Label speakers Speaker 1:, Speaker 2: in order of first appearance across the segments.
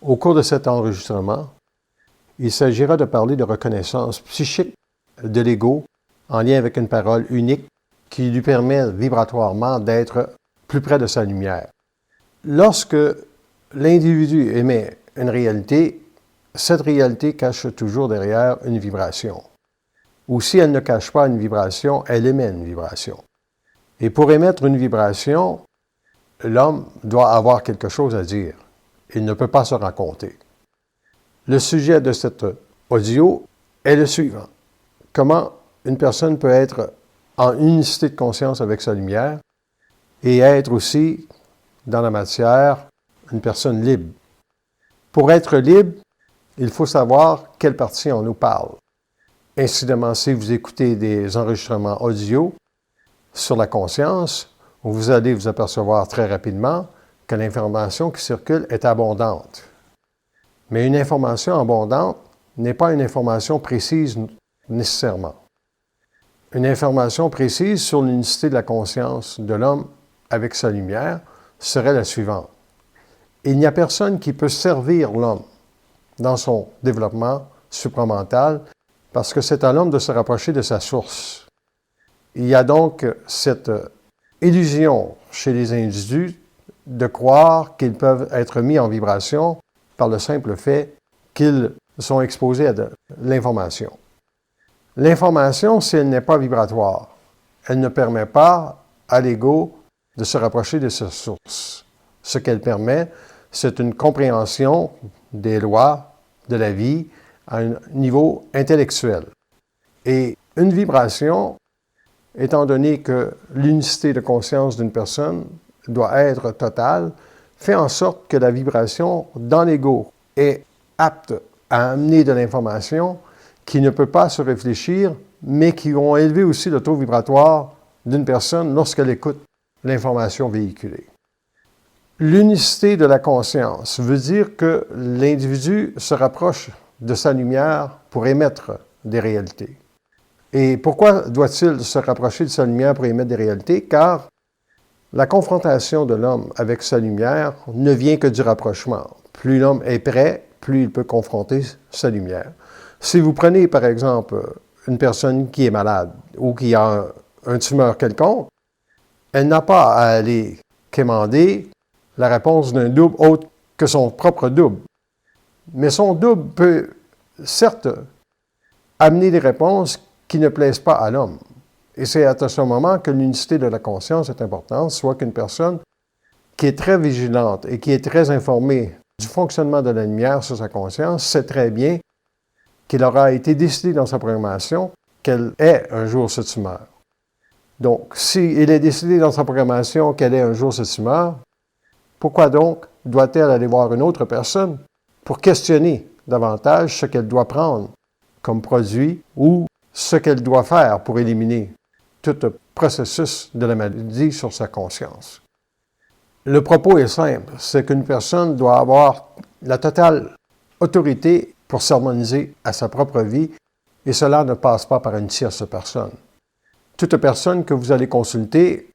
Speaker 1: Au cours de cet enregistrement, il s'agira de parler de reconnaissance psychique de l'ego en lien avec une parole unique qui lui permet vibratoirement d'être plus près de sa lumière. Lorsque l'individu émet une réalité, cette réalité cache toujours derrière une vibration. Ou si elle ne cache pas une vibration, elle émet une vibration. Et pour émettre une vibration, l'homme doit avoir quelque chose à dire. Il ne peut pas se raconter. Le sujet de cet audio est le suivant. Comment une personne peut être en unicité de conscience avec sa lumière et être aussi, dans la matière, une personne libre. Pour être libre, il faut savoir quelle partie on nous parle. Incidemment, si vous écoutez des enregistrements audio sur la conscience, vous allez vous apercevoir très rapidement que l'information qui circule est abondante. Mais une information abondante n'est pas une information précise nécessairement. Une information précise sur l'unicité de la conscience de l'homme avec sa lumière serait la suivante. Il n'y a personne qui peut servir l'homme dans son développement supramental parce que c'est à l'homme de se rapprocher de sa source. Il y a donc cette illusion chez les individus de croire qu'ils peuvent être mis en vibration par le simple fait qu'ils sont exposés à de l'information. L'information, si elle n'est pas vibratoire, elle ne permet pas à l'ego de se rapprocher de sa source. Ce qu'elle permet, c'est une compréhension des lois de la vie à un niveau intellectuel. Et une vibration, étant donné que l'unicité de conscience d'une personne doit être totale, fait en sorte que la vibration dans l'ego est apte à amener de l'information qui ne peut pas se réfléchir, mais qui vont élever aussi le taux vibratoire d'une personne lorsqu'elle écoute l'information véhiculée. L'unicité de la conscience veut dire que l'individu se rapproche de sa lumière pour émettre des réalités. Et pourquoi doit-il se rapprocher de sa lumière pour émettre des réalités? Car la confrontation de l'homme avec sa lumière ne vient que du rapprochement. Plus l'homme est prêt, plus il peut confronter sa lumière. Si vous prenez, par exemple, une personne qui est malade ou qui a un tumeur quelconque, elle n'a pas à aller quémander la réponse d'un double autre que son propre double. Mais son double peut, certes, amener des réponses qui ne plaisent pas à l'homme. Et c'est à ce moment que l'unicité de la conscience est importante, soit qu'une personne qui est très vigilante et qui est très informée du fonctionnement de la lumière sur sa conscience sait très bien qu'il aura été décidé dans sa programmation qu'elle ait un jour ce tumeur. Donc, s'il est décidé dans sa programmation qu'elle ait un jour ce tumeur, pourquoi donc doit-elle aller voir une autre personne pour questionner davantage ce qu'elle doit prendre comme produit ou ce qu'elle doit faire pour éliminer tout le processus de la maladie sur sa conscience? Le propos est simple, c'est qu'une personne doit avoir la totale autorité pour s'harmoniser à sa propre vie, et cela ne passe pas par une tierce personne. Toute personne que vous allez consulter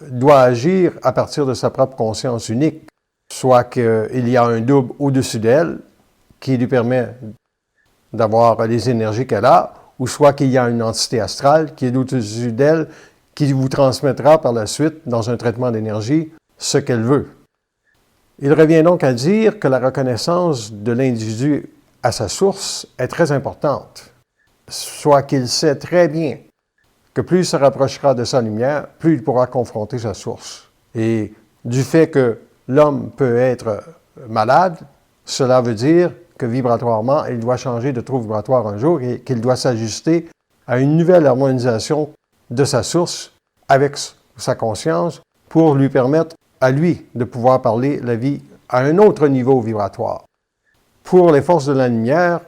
Speaker 1: doit agir à partir de sa propre conscience unique, soit qu'il y a un double au-dessus d'elle qui lui permet d'avoir les énergies qu'elle a, ou soit qu'il y a une entité astrale qui est au-dessus d'elle qui vous transmettra par la suite, dans un traitement d'énergie, ce qu'elle veut. Il revient donc à dire que la reconnaissance de l'individu à sa source est très importante, soit qu'il sait très bien que plus il se rapprochera de sa lumière, plus il pourra confronter sa source. Et du fait que l'homme peut être malade, cela veut dire que vibratoirement, il doit changer de trou vibratoire un jour et qu'il doit s'ajuster à une nouvelle harmonisation de sa source avec sa conscience pour lui permettre à lui de pouvoir parler la vie à un autre niveau vibratoire. Pour les forces de la lumière,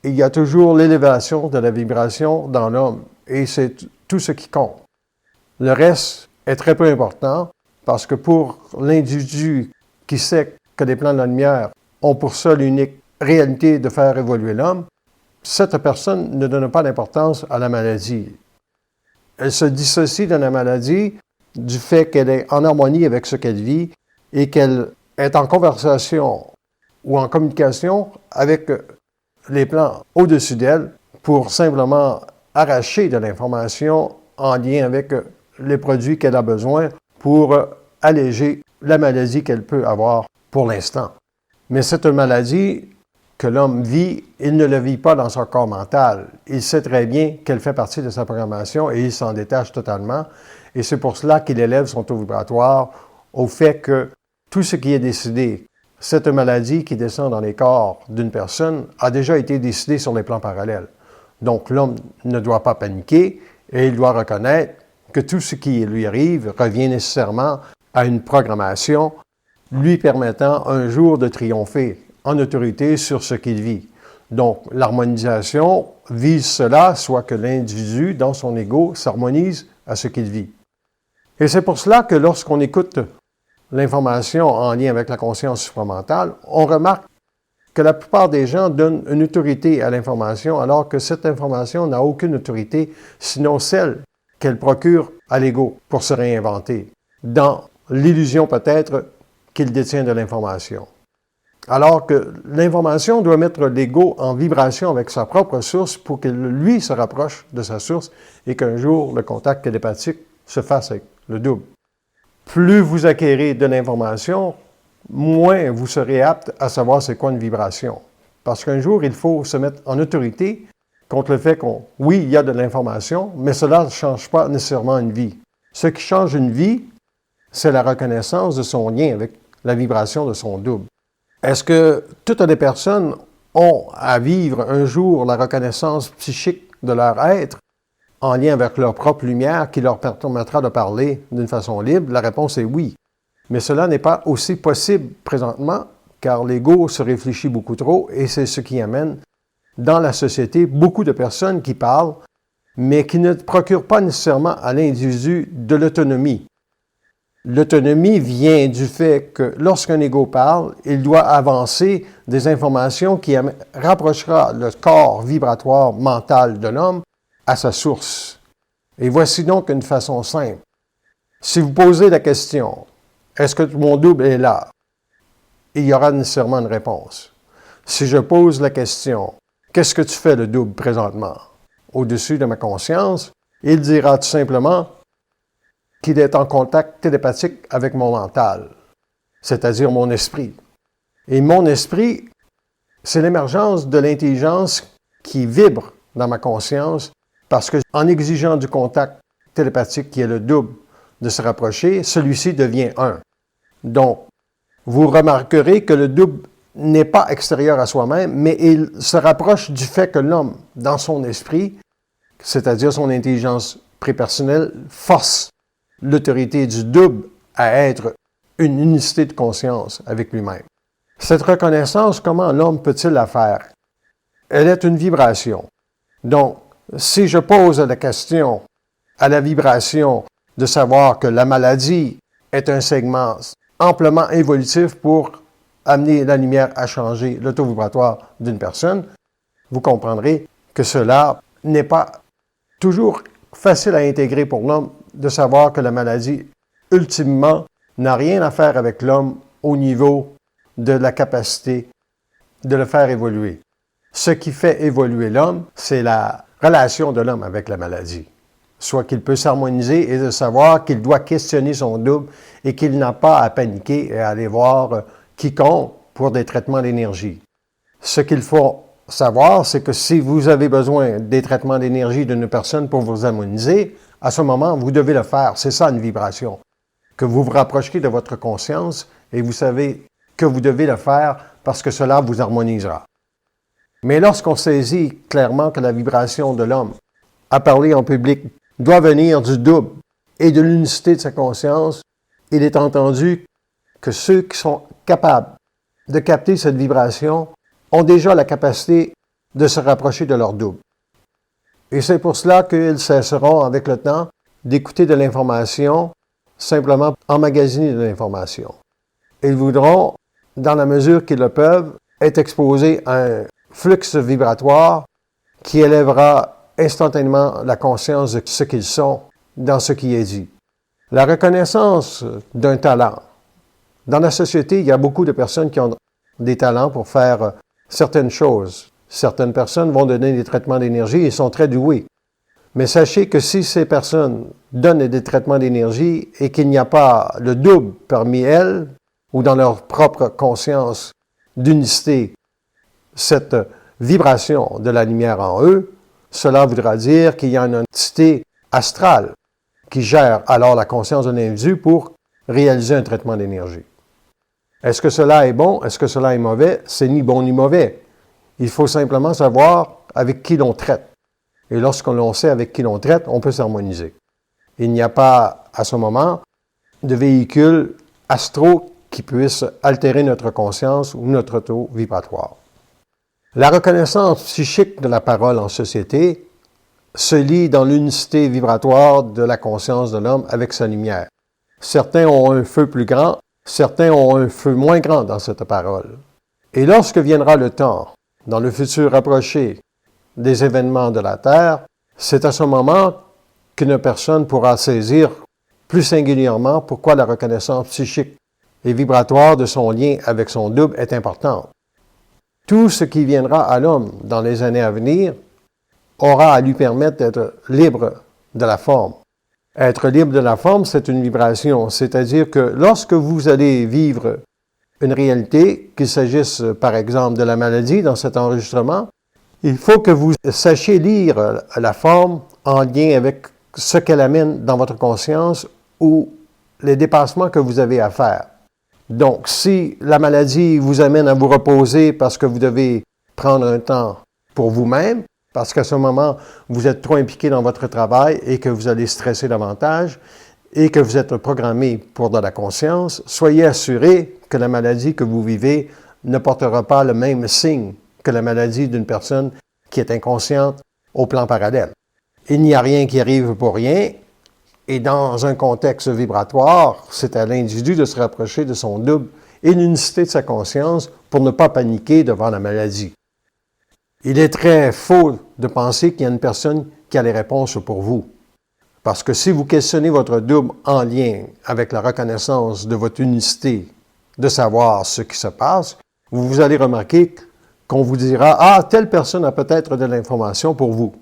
Speaker 1: il y a toujours l'élévation de la vibration dans l'homme et c'est tout ce qui compte. Le reste est très peu important parce que pour l'individu qui sait que les plans de la lumière ont pour seule unique réalité de faire évoluer l'homme, cette personne ne donne pas d'importance à la maladie. Elle se dissocie de la maladie du fait qu'elle est en harmonie avec ce qu'elle vit et qu'elle est en conversation ou en communication avec les plans au-dessus d'elle pour simplement arracher de l'information en lien avec les produits qu'elle a besoin pour alléger la maladie qu'elle peut avoir pour l'instant. Mais cette maladie que l'homme vit, il ne la vit pas dans son corps mental. Il sait très bien qu'elle fait partie de sa programmation et il s'en détache totalement. Et c'est pour cela qu'il élève son taux vibratoire au fait que tout ce qui est décidé, cette maladie qui descend dans les corps d'une personne, a déjà été décidé sur les plans parallèles. Donc l'homme ne doit pas paniquer et il doit reconnaître que tout ce qui lui arrive revient nécessairement à une programmation lui permettant un jour de triompher en autorité sur ce qu'il vit. Donc, l'harmonisation vise cela, soit que l'individu, dans son ego, s'harmonise à ce qu'il vit. Et c'est pour cela que lorsqu'on écoute l'information en lien avec la conscience supramentale, on remarque que la plupart des gens donnent une autorité à l'information, alors que cette information n'a aucune autorité, sinon celle qu'elle procure à l'ego pour se réinventer, dans l'illusion peut-être qu'il détient de l'information. Alors que l'information doit mettre l'ego en vibration avec sa propre source pour qu'il, lui, se rapproche de sa source et qu'un jour, le contact télépathique se fasse avec le double. Plus vous acquérez de l'information, moins vous serez apte à savoir c'est quoi une vibration. Parce qu'un jour, il faut se mettre en autorité contre le fait oui, il y a de l'information, mais cela ne change pas nécessairement une vie. Ce qui change une vie, c'est la reconnaissance de son lien avec la vibration de son double. Est-ce que toutes les personnes ont à vivre un jour la reconnaissance psychique de leur être en lien avec leur propre lumière qui leur permettra de parler d'une façon libre? La réponse est oui. Mais cela n'est pas aussi possible présentement car l'ego se réfléchit beaucoup trop et c'est ce qui amène dans la société beaucoup de personnes qui parlent mais qui ne procurent pas nécessairement à l'individu de l'autonomie. L'autonomie vient du fait que lorsqu'un ego parle, il doit avancer des informations qui rapprochera le corps vibratoire mental de l'homme à sa source. Et voici donc une façon simple. Si vous posez la question, est-ce que mon double est là? Il y aura nécessairement une réponse. Si je pose la question, qu'est-ce que tu fais le double présentement? Au-dessus de ma conscience, il dira tout simplement qu'il est en contact télépathique avec mon mental, c'est-à-dire mon esprit. Et mon esprit, c'est l'émergence de l'intelligence qui vibre dans ma conscience parce que en exigeant du contact télépathique qui est le double de se rapprocher, celui-ci devient un. Donc, vous remarquerez que le double n'est pas extérieur à soi-même, mais il se rapproche du fait que l'homme, dans son esprit, c'est-à-dire son intelligence prépersonnelle, force l'autorité du double à être une unicité de conscience avec lui-même. Cette reconnaissance, comment l'homme peut-il la faire? Elle est une vibration. Donc, si je pose la question à la vibration de savoir que la maladie est un segment amplement évolutif pour amener la lumière à changer le taux vibratoire d'une personne, vous comprendrez que cela n'est pas toujours facile à intégrer pour l'homme de savoir que la maladie, ultimement, n'a rien à faire avec l'homme au niveau de la capacité de le faire évoluer. Ce qui fait évoluer l'homme, c'est la relation de l'homme avec la maladie. Soit qu'il peut s'harmoniser et de savoir qu'il doit questionner son double et qu'il n'a pas à paniquer et à aller voir quiconque pour des traitements d'énergie. Ce qu'il faut savoir, c'est que si vous avez besoin des traitements d'énergie d'une personne pour vous harmoniser, à ce moment, vous devez le faire. C'est ça une vibration. Que vous vous rapprochiez de votre conscience et vous savez que vous devez le faire parce que cela vous harmonisera. Mais lorsqu'on saisit clairement que la vibration de l'homme à parler en public doit venir du double et de l'unicité de sa conscience, il est entendu que ceux qui sont capables de capter cette vibration ont déjà la capacité de se rapprocher de leur double. Et c'est pour cela qu'ils cesseront avec le temps d'écouter de l'information, simplement emmagasiner de l'information. Ils voudront, dans la mesure qu'ils le peuvent, être exposés à un flux vibratoire qui élèvera instantanément la conscience de ce qu'ils sont dans ce qui est dit. La reconnaissance d'un talent. Dans la société, il y a beaucoup de personnes qui ont des talents pour faire certaines choses. Certaines personnes vont donner des traitements d'énergie et sont très douées. Mais sachez que si ces personnes donnent des traitements d'énergie et qu'il n'y a pas le double parmi elles ou dans leur propre conscience d'unicité, cette vibration de la lumière en eux, cela voudra dire qu'il y a une entité astrale qui gère alors la conscience de l'individu pour réaliser un traitement d'énergie. Est-ce que cela est bon? Est-ce que cela est mauvais? C'est ni bon ni mauvais. Il faut simplement savoir avec qui l'on traite. Et lorsqu'on sait avec qui l'on traite, on peut s'harmoniser. Il n'y a pas, à ce moment, de véhicule astro qui puisse altérer notre conscience ou notre taux vibratoire. La reconnaissance psychique de la parole en société se lie dans l'unicité vibratoire de la conscience de l'homme avec sa lumière. Certains ont un feu plus grand, certains ont un feu moins grand dans cette parole. Et lorsque viendra le temps, dans le futur rapproché, des événements de la Terre, c'est à ce moment qu'une personne pourra saisir plus singulièrement pourquoi la reconnaissance psychique et vibratoire de son lien avec son double est importante. Tout ce qui viendra à l'homme dans les années à venir aura à lui permettre d'être libre de la forme. Être libre de la forme, c'est une vibration, c'est-à-dire que lorsque vous allez vivre une réalité, qu'il s'agisse par exemple de la maladie dans cet enregistrement, il faut que vous sachiez lire la forme en lien avec ce qu'elle amène dans votre conscience ou les dépassements que vous avez à faire. Donc, si la maladie vous amène à vous reposer parce que vous devez prendre un temps pour vous-même, parce qu'à ce moment, vous êtes trop impliqué dans votre travail et que vous allez stresser davantage et que vous êtes programmé pour de la conscience, soyez assurés que la maladie que vous vivez ne portera pas le même signe que la maladie d'une personne qui est inconsciente au plan parallèle. Il n'y a rien qui arrive pour rien, et dans un contexte vibratoire, c'est à l'individu de se rapprocher de son double et l'unicité de sa conscience pour ne pas paniquer devant la maladie. Il est très faux de penser qu'il y a une personne qui a les réponses pour vous. Parce que si vous questionnez votre double en lien avec la reconnaissance de votre unicité, de savoir ce qui se passe, vous allez remarquer qu'on vous dira « Ah, telle personne a peut-être de l'information pour vous. »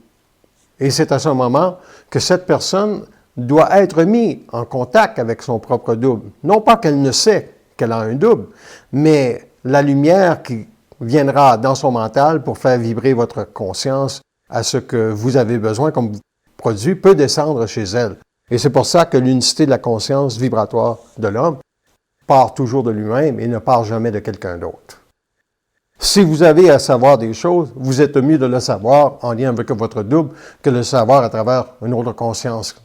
Speaker 1: Et c'est à ce moment que cette personne doit être mise en contact avec son propre double. Non pas qu'elle ne sait qu'elle a un double, mais la lumière qui viendra dans son mental pour faire vibrer votre conscience à ce que vous avez besoin comme produit peut descendre chez elle. Et c'est pour ça que l'unicité de la conscience vibratoire de l'homme part toujours de lui-même et ne part jamais de quelqu'un d'autre. Si vous avez à savoir des choses, vous êtes mieux de le savoir en lien avec votre double que de le savoir à travers une autre conscience.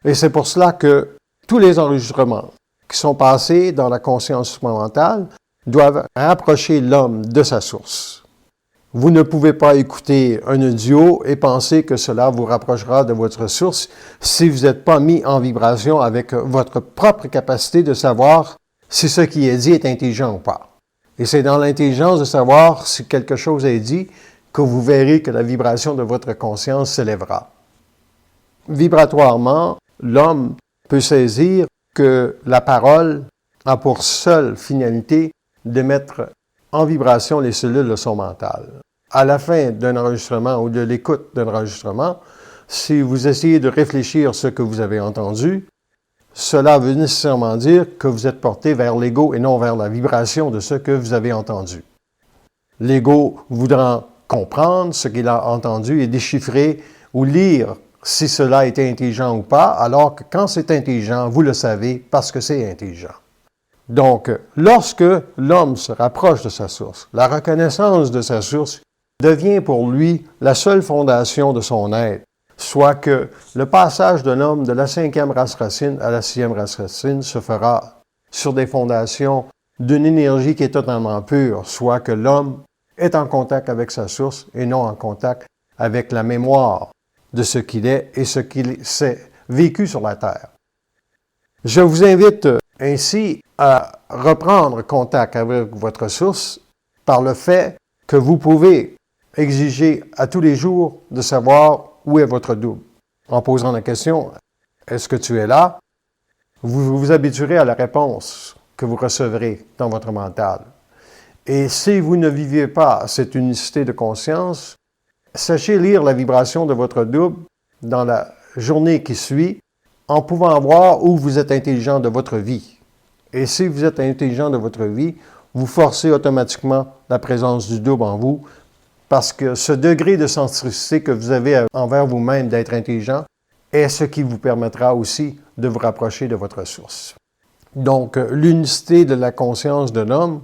Speaker 1: Et c'est pour cela que tous les enregistrements qui sont passés dans la conscience mentale doivent rapprocher l'homme de sa source. Vous ne pouvez pas écouter un audio et penser que cela vous rapprochera de votre source si vous n'êtes pas mis en vibration avec votre propre capacité de savoir si ce qui est dit est intelligent ou pas. Et c'est dans l'intelligence de savoir si quelque chose est dit que vous verrez que la vibration de votre conscience s'élèvera. Vibratoirement, l'homme peut saisir que la parole a pour seule finalité de mettre en vibration les cellules de son mental. À la fin d'un enregistrement ou de l'écoute d'un enregistrement, si vous essayez de réfléchir ce que vous avez entendu, cela veut nécessairement dire que vous êtes porté vers l'ego et non vers la vibration de ce que vous avez entendu. L'ego voudra comprendre ce qu'il a entendu et déchiffrer ou lire si cela était intelligent ou pas, alors que quand c'est intelligent, vous le savez parce que c'est intelligent. Donc, lorsque l'homme se rapproche de sa source, la reconnaissance de sa source devient pour lui la seule fondation de son être, soit que le passage de l'homme de la 5e race racine à la 6e race racine se fera sur des fondations d'une énergie qui est totalement pure, soit que l'homme est en contact avec sa source et non en contact avec la mémoire de ce qu'il est et ce qu'il s'est vécu sur la terre. Je vous invite ainsi à reprendre contact avec votre source par le fait que vous pouvez exiger à tous les jours de savoir où est votre double. En posant la question « Est-ce que tu es là? » vous vous habituerez à la réponse que vous recevrez dans votre mental. Et si vous ne vivez pas cette unicité de conscience, sachez lire la vibration de votre double dans la journée qui suit en pouvant voir où vous êtes intelligent de votre vie. Et si vous êtes intelligent de votre vie, vous forcez automatiquement la présence du double en vous parce que ce degré de centricité que vous avez envers vous-même d'être intelligent est ce qui vous permettra aussi de vous rapprocher de votre source. Donc, l'unicité de la conscience de l'homme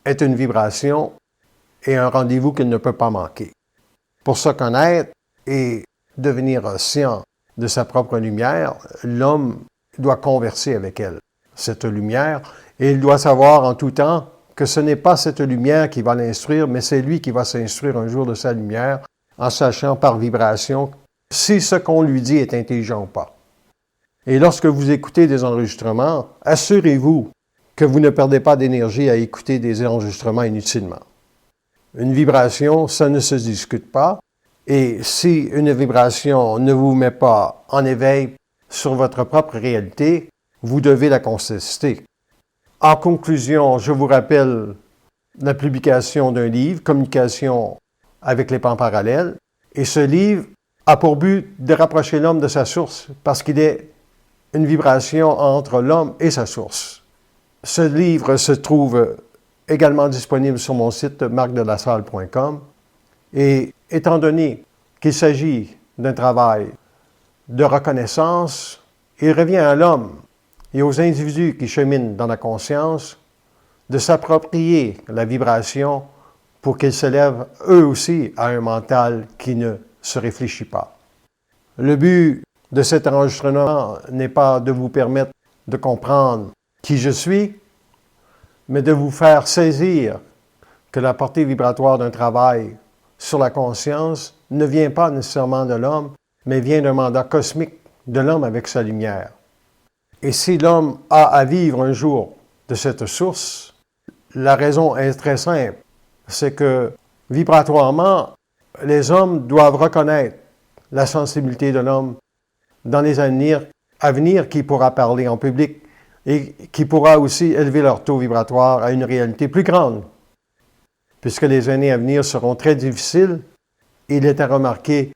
Speaker 1: est une vibration et un rendez-vous qu'il ne peut pas manquer. Pour se connaître et devenir conscient de sa propre lumière, l'homme doit converser avec elle, cette lumière, et il doit savoir en tout temps que ce n'est pas cette lumière qui va l'instruire, mais c'est lui qui va s'instruire un jour de sa lumière, en sachant par vibration si ce qu'on lui dit est intelligent ou pas. Et lorsque vous écoutez des enregistrements, assurez-vous que vous ne perdez pas d'énergie à écouter des enregistrements inutilement. Une vibration, ça ne se discute pas. Et si une vibration ne vous met pas en éveil sur votre propre réalité, vous devez la contester. En conclusion, je vous rappelle la publication d'un livre, Communication avec les plans parallèles. Et ce livre a pour but de rapprocher l'homme de sa source, parce qu'il est une vibration entre l'homme et sa source. Ce livre se trouve également disponible sur mon site marcdelassalle.com. Et étant donné qu'il s'agit d'un travail de reconnaissance, il revient à l'homme et aux individus qui cheminent dans la conscience de s'approprier la vibration pour qu'ils s'élèvent eux aussi à un mental qui ne se réfléchit pas. Le but de cet enregistrement n'est pas de vous permettre de comprendre qui je suis, mais de vous faire saisir que la portée vibratoire d'un travail sur la conscience ne vient pas nécessairement de l'homme, mais vient d'un mandat cosmique de l'homme avec sa lumière. Et si l'homme a à vivre un jour de cette source, la raison est très simple, c'est que vibratoirement, les hommes doivent reconnaître la sensibilité de l'homme dans les années à venir qui pourra parler en public et qui pourra aussi élever leur taux vibratoire à une réalité plus grande. Puisque les années à venir seront très difficiles, il est à remarquer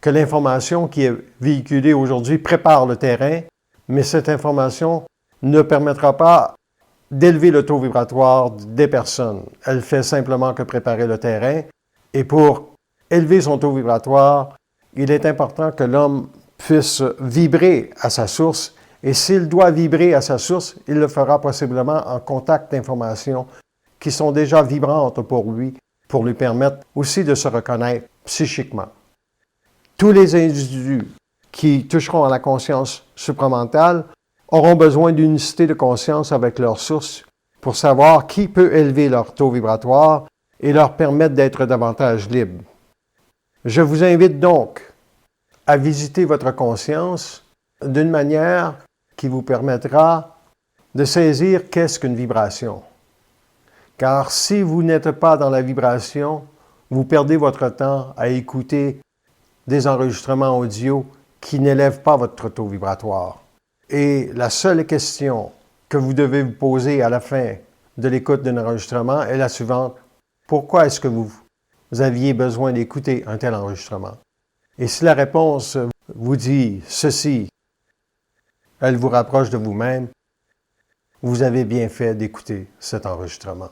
Speaker 1: que l'information qui est véhiculée aujourd'hui prépare le terrain, mais cette information ne permettra pas d'élever le taux vibratoire des personnes. Elle fait simplement que préparer le terrain, et pour élever son taux vibratoire, il est important que l'homme puisse vibrer à sa source, et s'il doit vibrer à sa source, il le fera possiblement en contact d'informations qui sont déjà vibrantes pour lui permettre aussi de se reconnaître psychiquement. Tous les individus qui toucheront à la conscience supramentale auront besoin d'une unicité de conscience avec leur source pour savoir qui peut élever leur taux vibratoire et leur permettre d'être davantage libres. Je vous invite donc à visiter votre conscience d'une manière qui vous permettra de saisir qu'est-ce qu'une vibration. Car si vous n'êtes pas dans la vibration, vous perdez votre temps à écouter des enregistrements audio qui n'élèvent pas votre taux vibratoire. Et la seule question que vous devez vous poser à la fin de l'écoute d'un enregistrement est la suivante. Pourquoi est-ce que vous aviez besoin d'écouter un tel enregistrement? Et si la réponse vous dit ceci, elle vous rapproche de vous-même, vous avez bien fait d'écouter cet enregistrement.